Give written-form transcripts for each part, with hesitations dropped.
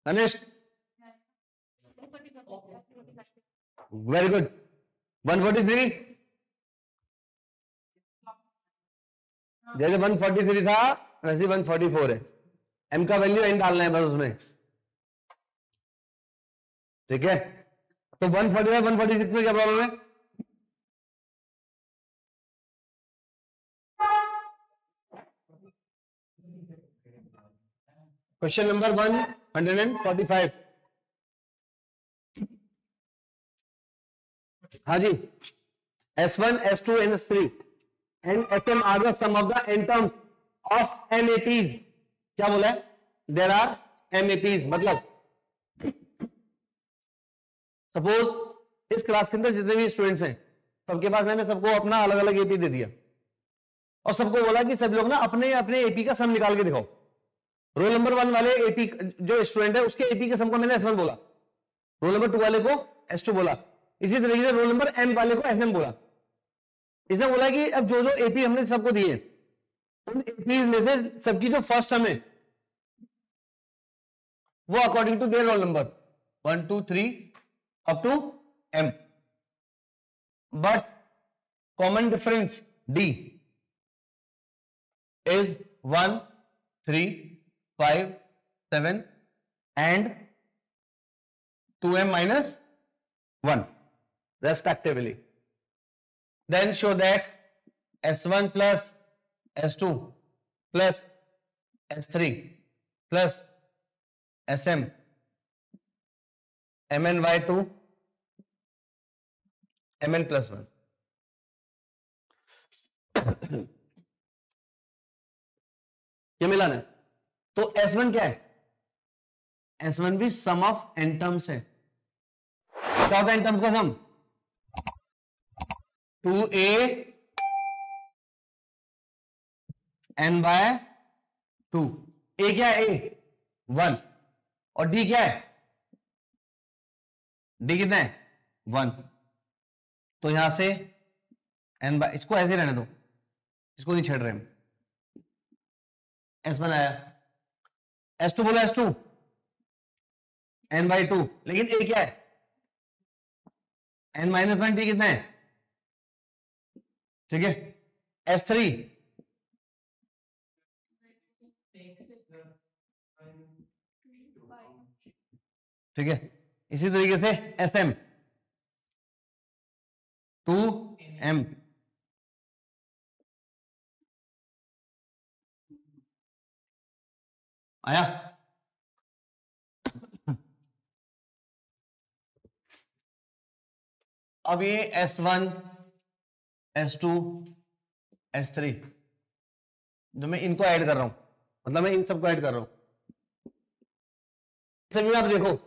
अनिश very good. 143 जैसे 143 था वैसे 144 है। m का वैल्यू n डालना है बस उसमें, ठीक है। तो 145 146 में क्या प्रॉब्लम है? Question number 145। हाँ जी, S1 S2 and S3 and Sm are the sum of the n terms of MAPs। क्या बोला है? There are MAPs, मतलब सपोज इस क्लास के अंदर जितने भी स्टूडेंट्स हैं सबके पास मैंने सबको अपना अलग अलग एपी दे दिया और सबको बोला कि सब लोग ना अपने अपने एपी का सम निकाल के दिखाओ। रोल नंबर 1 वाले एपी जो स्टूडेंट है उसके एपी के सम को मैंने S1 बोला, रोल नंबर 2 वाले को S2 बोला, इसी तरीके से रोल नंबर M वाले को SM बोला। इसने बोला कि अब जो जो एपी हमने सबको दिए उन एपी में से सबकी जो फर्स्ट सम है वो according to their roll number 1 2 3 up to M, but common difference D is 1 3 5 7 and 2m minus 1 respectively. Then show that S1 plus S2 plus S3 plus SM Mn by 2 Mn plus 1। ये मिलाना है। तो S1 क्या है? S1 भी सम of n terms है। क्या होता है n टर्म्स का सम? 2a n bye 2। a क्या है? a 1 और d क्या है? d कितना है? 1। तो यहां से n बाय, इसको ऐसे रहने दो, इसको नहीं छेड़ रहे हम। S1 आया, S2 बोला S2 n बाई 2, लेकिन a क्या है? n माइनस 1, d कितना है? ठीक है। S3 ठीक है। इसी तरीके से SM 2m आया। अब ये S1 S2 S3 जो मैं इनको ऐड कर रहा हूं, मतलब मैं इन सबको ऐड कर रहा हूं। सभी आप देखो,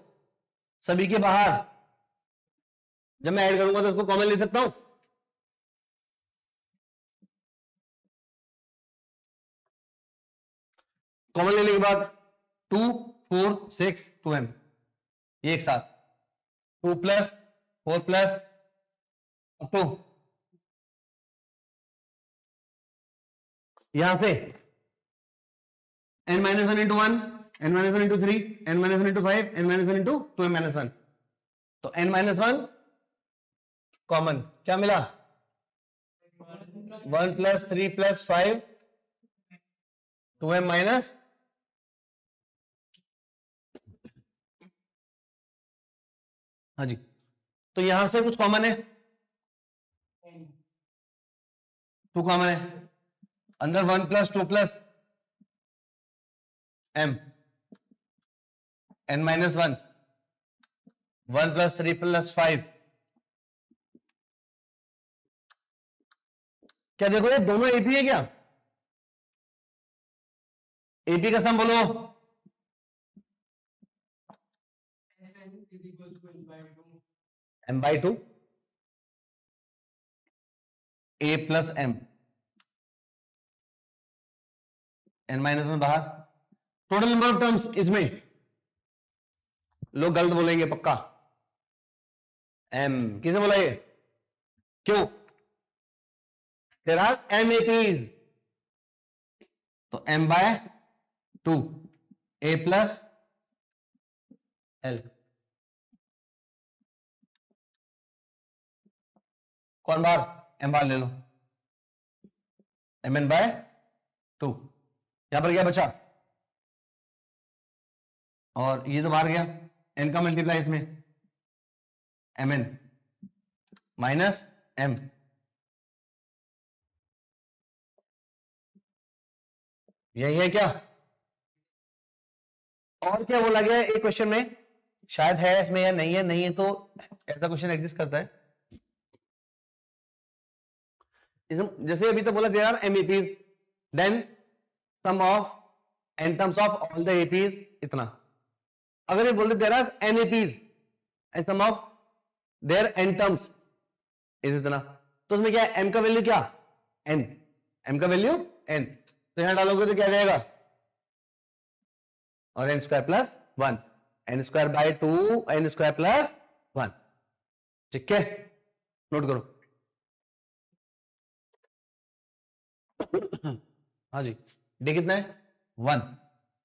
सभी के बाहर जब मैं ऐड करूंगा तो उसको कॉमन ले सकता हूं। कॉमन लेने के बाद 2 4 6 2m ये एक साथ 2 प्लस 4 प्लस 2, यहां से n minus 1 into 1, n minus 1 into 3, n minus 1 into 5, n minus 1 into 2m minus 1। तो n माइनस 1 कॉमन, क्या मिला? 1 प्लस 3 प्लस 5 2m माइनस, हाँ जी। तो यहां से कुछ कॉमन है, 2 कॉमन है, अंदर 1 plus 2 plus m n minus 1 1 plus 3 plus 5। क्या देखो ये दोनों एपी है क्या? एपी का सम बोलो। m by 2 a plus m, n minus में बाहर, टोटल नंबर ऑफ टर्म्स इसमें लोग गलत बोलेंगे पक्का। m किसने बोला ये? क्यों? देयर आर MAPs, तो m by 2 a plus L, कौन बाहर, एम बाहर ले लो, एम एन बाय 2, यहां पर क्या बचा, और ये तो बाहर गया, एन का मल्टीप्लाई इसमें एम एन माइनस एम, यही है क्या, और क्या बोला गया एक क्वेश्चन में, शायद है इसमें या नहीं है, नहीं है तो ऐसा क्वेश्चन एग्जिस्ट करता है, जैसे अभी तो बोला there are M APs, then sum of N terms of all the APs इतना, अगर ये बोलते there are N APs and sum of their N terms is इतना, तो उसमें क्या है, एम का वैल्यू क्या, एन, एम का वैल्यू एन, तो यहां डालोगे तो क्या जाएगा, और N square plus 1, N square by 2, N square plus 1, ठीक है, नोट करो। हाँ जी, डी कितना है 1,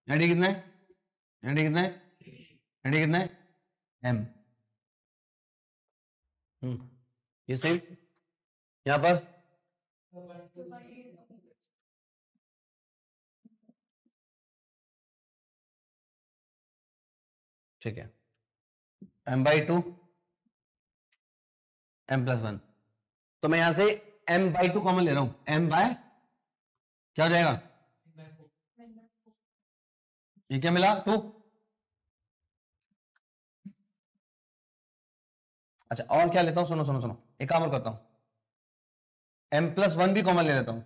यहाँ डी कितना है, यहाँ डी कितना है, यहाँ डी कितना है एम, ये सही, यहां पर ठीक है, एम बाई 2 एम प्लस 1, तो मैं यहां से एम बाई 2 कॉमन ले रहा हूं, एम बाय क्या हो जाएगा, ये क्या मिला 2, अच्छा और क्या लेता हूं, सुनो सुनो सुनो, एक काम और करता हूं, एम प्लस 1 भी कॉमन ले लेता हूं,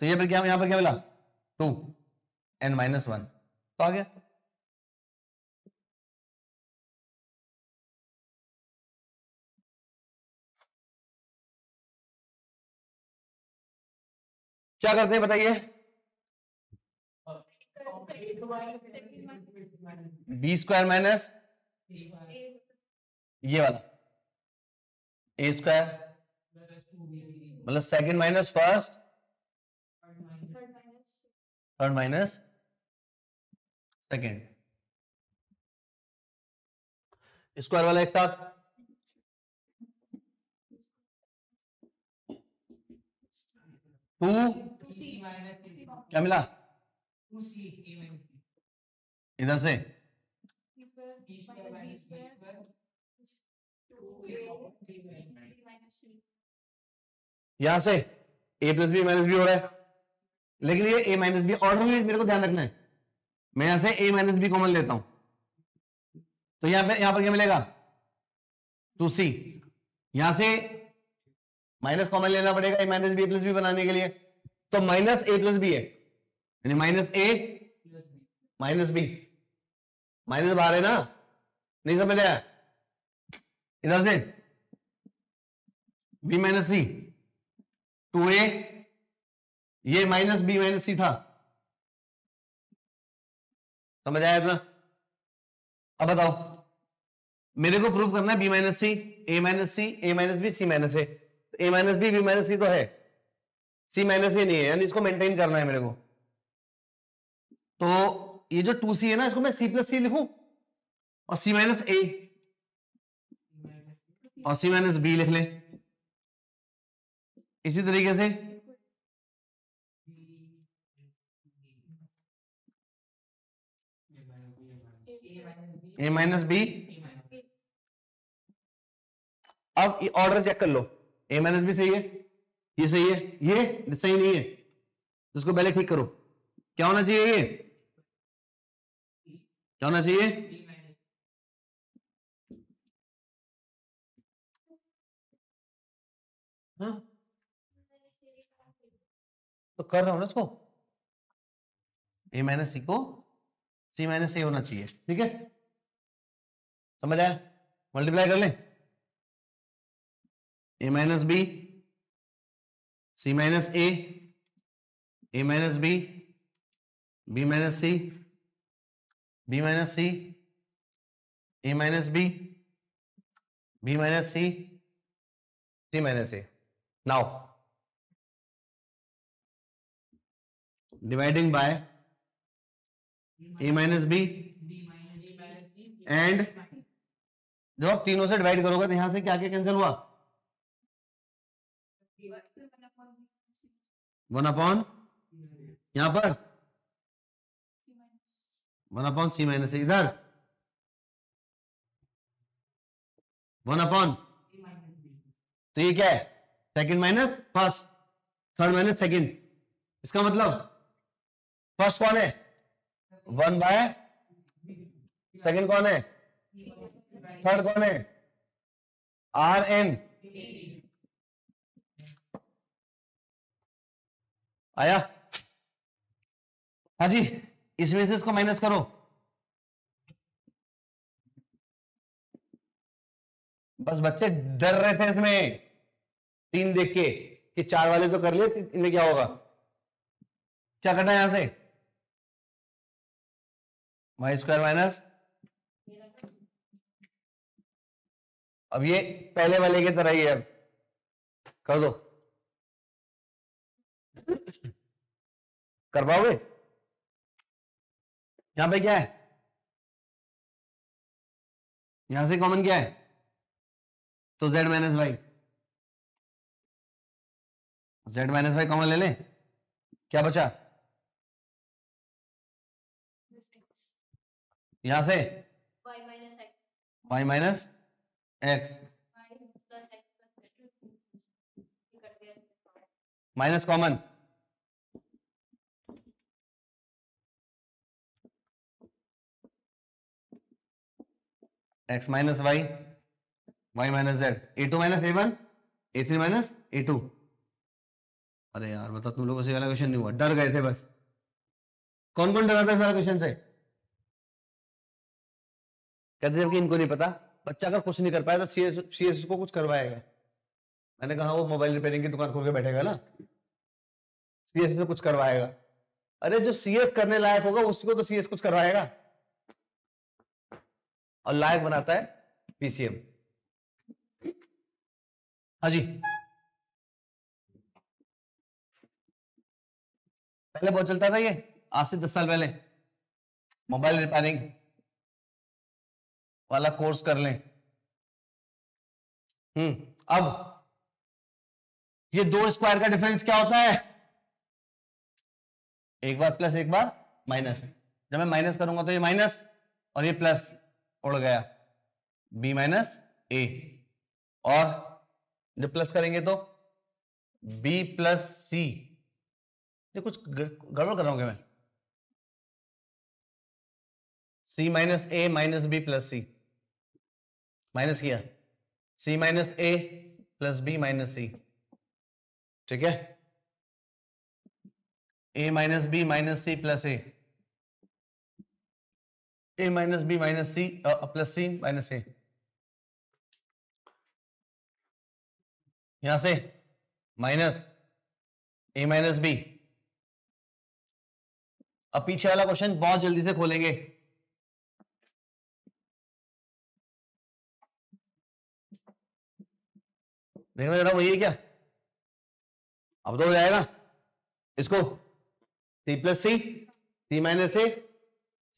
तो ये पर क्या, यहां पर क्या मिला 2 एन माइनस 1, तो आ गया, क्या करते हैं बताइए, बी स्क्वायर माइनस ये वाला ए स्क्वायर मतलब second minus first, third minus second, square वाला एक साथ, टू क्या मिला इधर से, यहां से a plus B minus B हो रहा है, लेकिन ये a माइनस बी ऑर्डर में मेरे को ध्यान रखना है, मैं यहां से a माइनस बी कॉमन लेता हूं, तो यहां पर क्या मिलेगा 2c, यहां से माइनस कॉमन लेना पड़ेगा a minus B plus B बनाने के लिए, तो माइनस a प्लस बी है, यानी minus a minus B, minus बाहर है ना, नहीं समझ आया, इधर से b माइनस सी 2a, ये माइनस बी माइनस सी था, समझ आया इतना, अब बताओ मेरे को प्रूव करना है B minus C, A minus C, A minus B, C minus A, A minus B minus सी तो है, सी माइनस ए नहीं है, यानी इसको मेंटेन करना है मेरे को, तो ये जो 2c है ना, इसको मैं सी प्लस सी लिखूं और सी माइनस ए और सी माइनस बी लिख लें, इसी तरीके से ए माइनस बी, अब ये ऑर्डर चेक कर लो, ए माइनस बी सही है, ये सही है, ये सही नहीं है, इसको पहले ठीक करो, क्या होना चाहिए, ये क्या होना चाहिए, हाँ तो कर रहा हूं ना इसको, ए माइनस सी को सी माइनस ए होना चाहिए, ठीक है, समझ आया, मल्टीप्लाई कर लें, A minus B C minus A minus B minus C, B minus C, A minus B minus C minus A, now dividing by A minus B and जब आप तीनों से डिवाइड करोगे तो यहां से क्या क्या कैंसिल हुआ? 1 अपॉन यहां पर 1/(c-a), इधर 1/, तो ये क्या है? Second minus first, third minus second. इसका मतलब फर्स्ट कौन है? 1/, सेकंड कौन है? थर्ड कौन है? Rn। आया? हाँ जी, इसमें से इसको माइनस करो। बस बच्चे डर रहे थे इसमें 3 देख के कि 4 वाले तो कर लिए, इनमें क्या होगा? क्या करना है यहां से? y² माइनस, अब ये पहले वाले की तरह ही है, कर दो। कर पाओगे? यहां पे क्या है? यहां से कॉमन क्या है? तो z minus Y, z minus Y common ले लें, क्या बचा? यहां से y minus X, minus common, x minus Y, y minus Z, a2 minus a1, a3 minus a2। अरे यार बताओ, तुम लोगों से वाला क्वेश्चन नहीं हुआ? डर गए थे बस। कौन कौन डरा था इस वाला क्वेश्चन से? कहते जबकि इनको नहीं पता। बच्चा अगर कुछ नहीं कर पाया तो सीएस को कुछ करवाएगा। मैंने कहा वो मोबाइल रिपेयरिंग की दुकान खोल के बैठेगा ना, सीएस से कुछ करवाएगा। अरे जो सीएस करने लायक होगा उसको तो सीएस कुछ करवाएगा, और लायक बनाता है पीसीएम। हाँ जी, पहले बहुत चलता था ये, आज से 10 साल पहले मोबाइल रिपेयरिंग वाला कोर्स कर लें। अब ये 2 स्क्वायर का डिफरेंस क्या होता है? एक बार प्लस एक बार माइनस। जब मैं माइनस करूंगा तो ये माइनस और ये प्लस उड़ गया, b माइनस ए, और जब प्लस करेंगे तो b प्लस सी। ये कुछ गड़बड़ कर रहा हूं क्या मैं? c minus A minus B plus C, minus किया, c minus A plus B minus C, ठीक है? a minus B minus C plus A minus B minus C plus C minus A. यहां से माइनस a माइनस बी। अब पीछे वाला question बहुत जल्दी से खोलेंगे। देखना जरा, वही है क्या? अब तो हो जाएगा इसको, c प्लस सी, सी माइनस ए,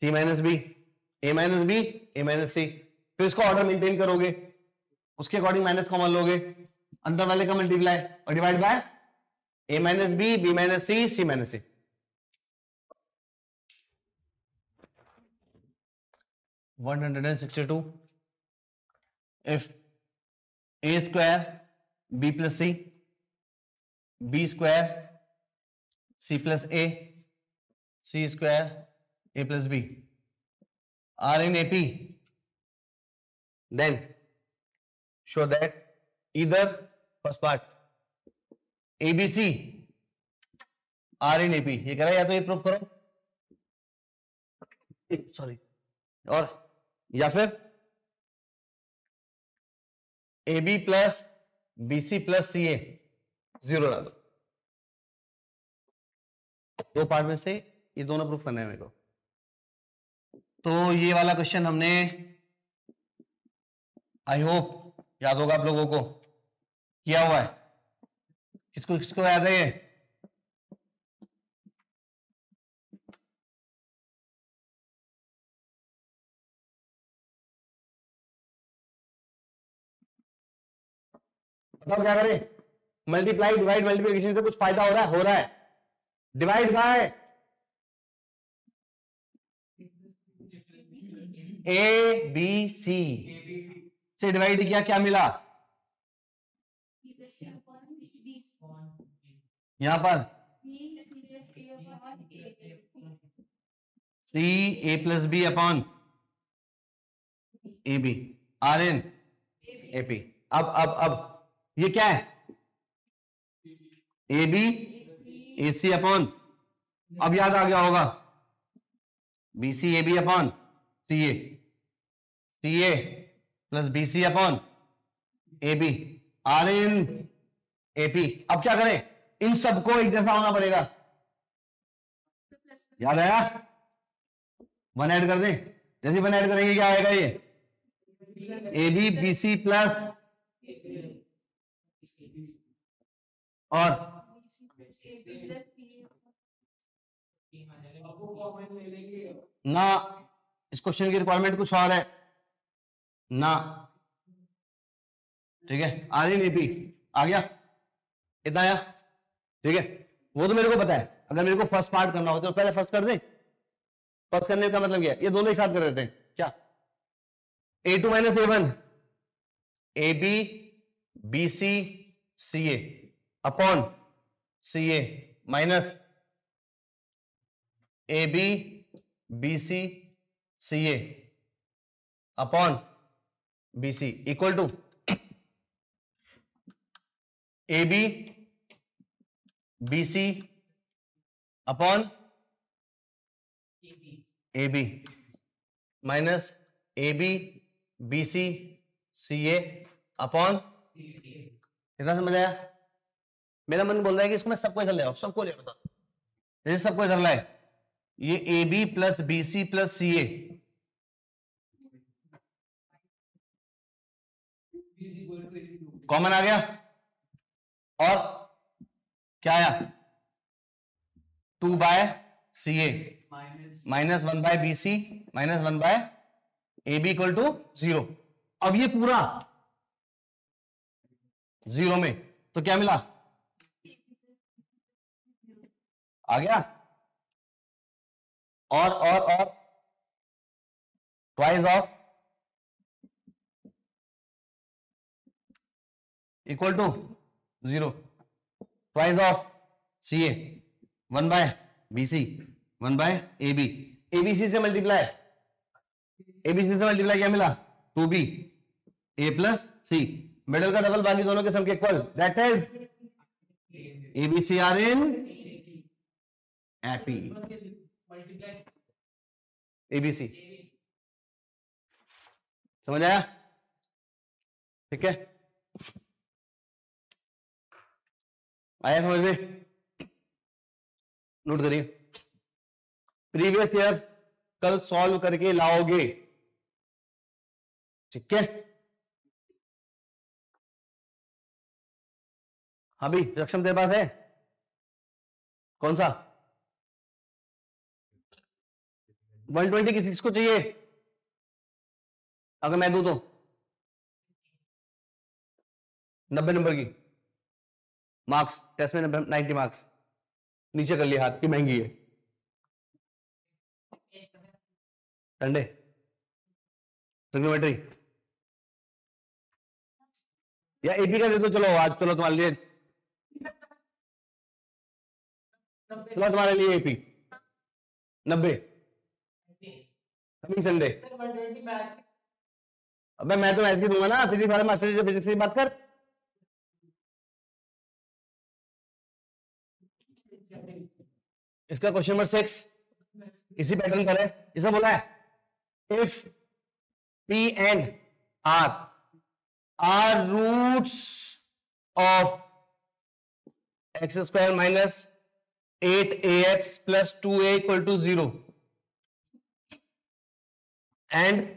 सी माइनस बी, ए माइनस बी, ए माइनस सी। फिर इसको ऑर्डर मेंटेन करोगे, उसके अकॉर्डिंग माइनस कॉमन लोगे, अंदर वाले का मल्टीप्लाई और divide by A minus B, B minus C, C minus C. 162 if a square b plus c, b square c plus a, c square a plus b are in AP, then show that either first part ABC are in AP। ये करा, या तो ये proof करो, sorry, और या फिर AB plus BC plus CA 0 ला दो। 2 पार्ट में से ये दोनों प्रूफ करना है मेरे को। तो ये वाला क्वेश्चन हमने, आई होप याद होगा आप लोगों को, किया हुआ है। किसको किसको याद है ये? बताओ क्या करें? मल्टीप्लाई डिवाइड मल्टीप्लिकेशन से कुछ फायदा हो रहा है? हो रहा है। डिवाइड कहां है? ए बी सी से डिवाइड किया, क्या मिला? यहां पर C A plus B upon A B are in A P. अब ये क्या है? A B A C upon, अब याद आ गया होगा, B C A B upon C A plus B C upon A B are in A P. अब क्या करें? इन सबको एक जैसा होना पड़ेगा। याद आया? वन ऐड कर दें, जैसे वन ऐड करेंगे क्या आएगा? ये A B B C plus और ना, इस क्वेश्चन की रिक्वायरमेंट कुछ और है ना। ठीक है, आर एन ए पी आ गया, इतना आया। ठीक है, वो तो मेरे को पता है। अगर मेरे को फर्स्ट पार्ट करना हो तो पहले फर्स्ट कर दें। फर्स्ट करने का मतलब क्या है? ये दोनों एक साथ कर देते हैं क्या? A two minus A one A B B C C A upon C A minus A B B C C A upon B C equal to A B B C upon A B minus A B B C C A upon. कितना समझ आया? मेरा मन बोल रहा है कि इसको मैं सबको इधर ले आओ, सबको ले आओ। जैसे सबको इधर लाए, ये A B plus B C plus C A common आ गया, और क्या आया? 2 by C A minus 1 by B C minus 1 by A B equal to 0। अब ये पूरा 0 में, तो क्या मिला? आ गया, और twice of equal to 0, twice of C A 1 by B C 1 by A B. ABC से मल्टीप्लाई, एबीसी से मल्टीप्लाई क्या मिला? 2b A plus C, middle का डबल बाकी दोनों के सम के equal, that is ABC are in AP ABC. समझ आया? ठीक है, आया समझ में? नोट करिए, प्रीवियस ईयर कल सॉल्व करके लाओगे। ठीक है, हाँ भी रक्षम तेरे पास है? कौन सा? 120 किसको चाहिए? अगर मैं दूं तो 90 नंबर की मार्क्स, टेस्ट में 90 मार्क्स। नीचे कर लिया हाथ की, महंगी है। संडे ट्रिग्नोमेट्री या एपी का दे दो, चलो आज, चलो तुम्हारे लिए, चलो तुम्हारे लिए एपी 90 कमिंग संडे। अबे मैं तो मैथ की दूंगा ना, फिजिक्स वाले मास्टर जी से फिजिक्स की बात कर। इसका क्वेश्चन नंबर 6 इसी पैटर्न पर है। इसे बोला है if P and R are roots of x square minus 8ax plus 2a equal to 0 and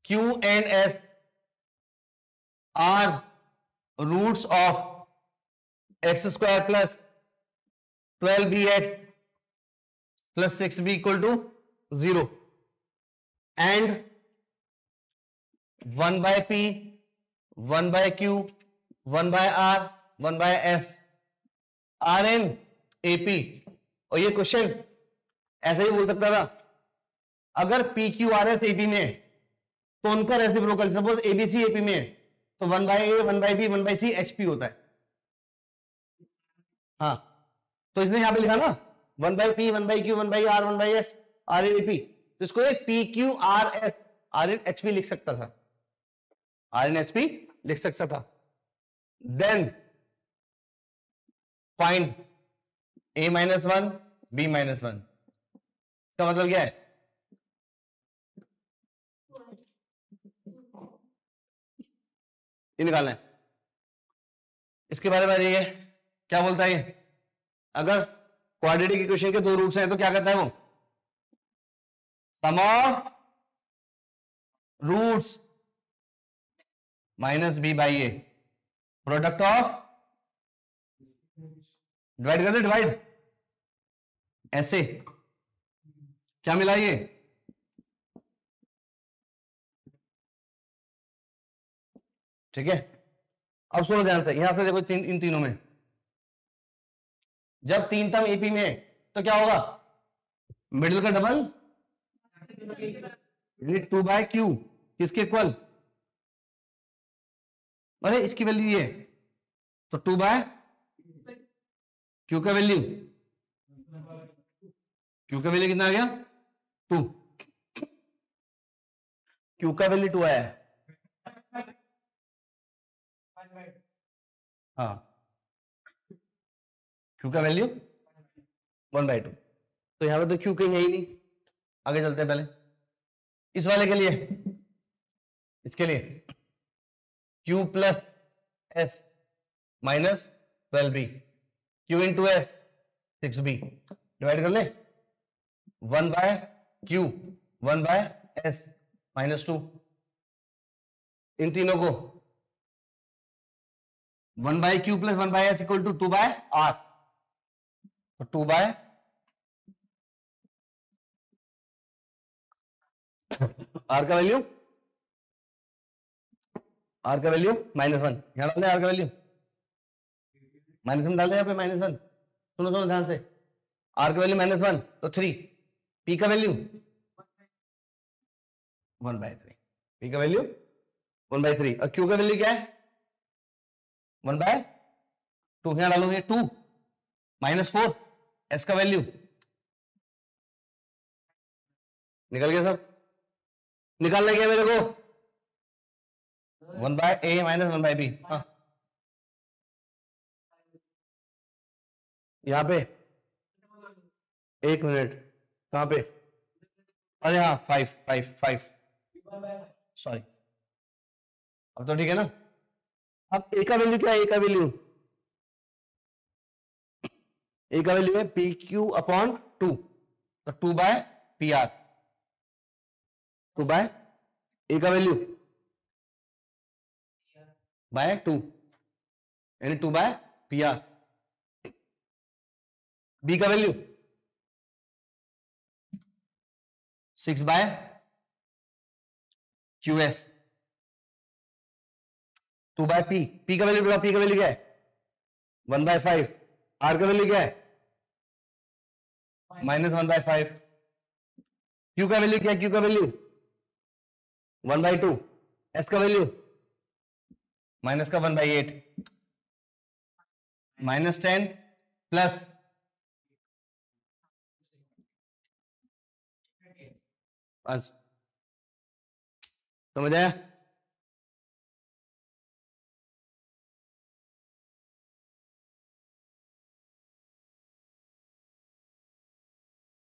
Q and S are roots of x square plus 12bx plus 6b equal to 0 and 1 by P 1 by Q, 1 by R, 1 by S, are in AP. और ये question ऐसे ही बोल सकता था, अगर P Q R S AP में है तो उनका रेसिप्रोकल, सपोज एबीसी एपी में है तो 1 by A, 1 by B, 1 bye C HP होता है। हाँ, तो इसने यहां पे लिखा ना 1 by P, 1 by Q, 1 by R, 1 by S, are in AP, तो इसको एक P Q R S are in HP लिख सकता था, आर एन एचपी लिख सकता था। Then find A minus 1, B minus 1, इसका मतलब क्या है? ये निकालना है। इसके बारे में ये क्या बोलता है? ये अगर क्वाड्रेटिक इक्वेशन के दो रूट्स हैं तो क्या करता है वो? Sum of roots minus B by A, product of, divide कर दे, डिवाइड ऐसे, क्या मिला ये? ठीक है, अब सुनो ध्यान से, यहां से देखो इन तीनों में जब तीन टर्म एपी में है तो क्या होगा? मिडिल का डबल 2 बाय क्यू, किसके इक्वल? अरे इसकी वैल्यू ये, तो 2 बाय क्यू का वैल्यू, क्यू का वैल्यू कितना आ गया? 2, क्यू का वैल्यू 2 आया है। हाँ, क्यू का वैल्यू 1/2, तो यहां पे तो क्यू कहीं है ही नहीं। आगे चलते हैं, पहले इस वाले के लिए, इसके लिए Q plus S minus 12b, Q into S 6b, divide कर ले 1 by Q, 1 by S minus 2, इन तीनों को 1 by Q plus 1 by S equal to 2 by R, तो 2 बाय आर का वैल्यू, आर का वैल्यू -1, यहां डाल दे आर का वैल्यू -1 डाल दे, यहां पे -1। सुनो सुनो ध्यान से, आर का वैल्यू -1 तो 3, पी का वैल्यू 1/3, पी का वैल्यू 1/3, और क्यू का वैल्यू क्या है? 1/2, यहां डालोगे 2 -4, एस का वैल्यू निकल गया सब, निकालना क्या मेरे को? 1 by A minus 1 by B. हाँ, यहां पे 1 मिनट, कहां पे? अरे हाँ, 5 सॉरी, अब तो ठीक है ना। अब ए का वैल्यू क्या है? ए का वैल्यू, ए का वैल्यू है पी क्यू अपॉन 2, तो 2 by P R, 2 by A का वैल्यू बाय 2, यानी 2 बाय पी आर, बी का value 6 by Q S, 2 by P, P का वैल्यू, पी का वैल्यू क्या है? 1/5, आर का वैल्यू क्या है? -1/5, क्यू का वैल्यू क्या है? क्यू का वैल्यू 1/2, एस का वैल्यू माइनस का 1/8, -10 प्लस समझ आया?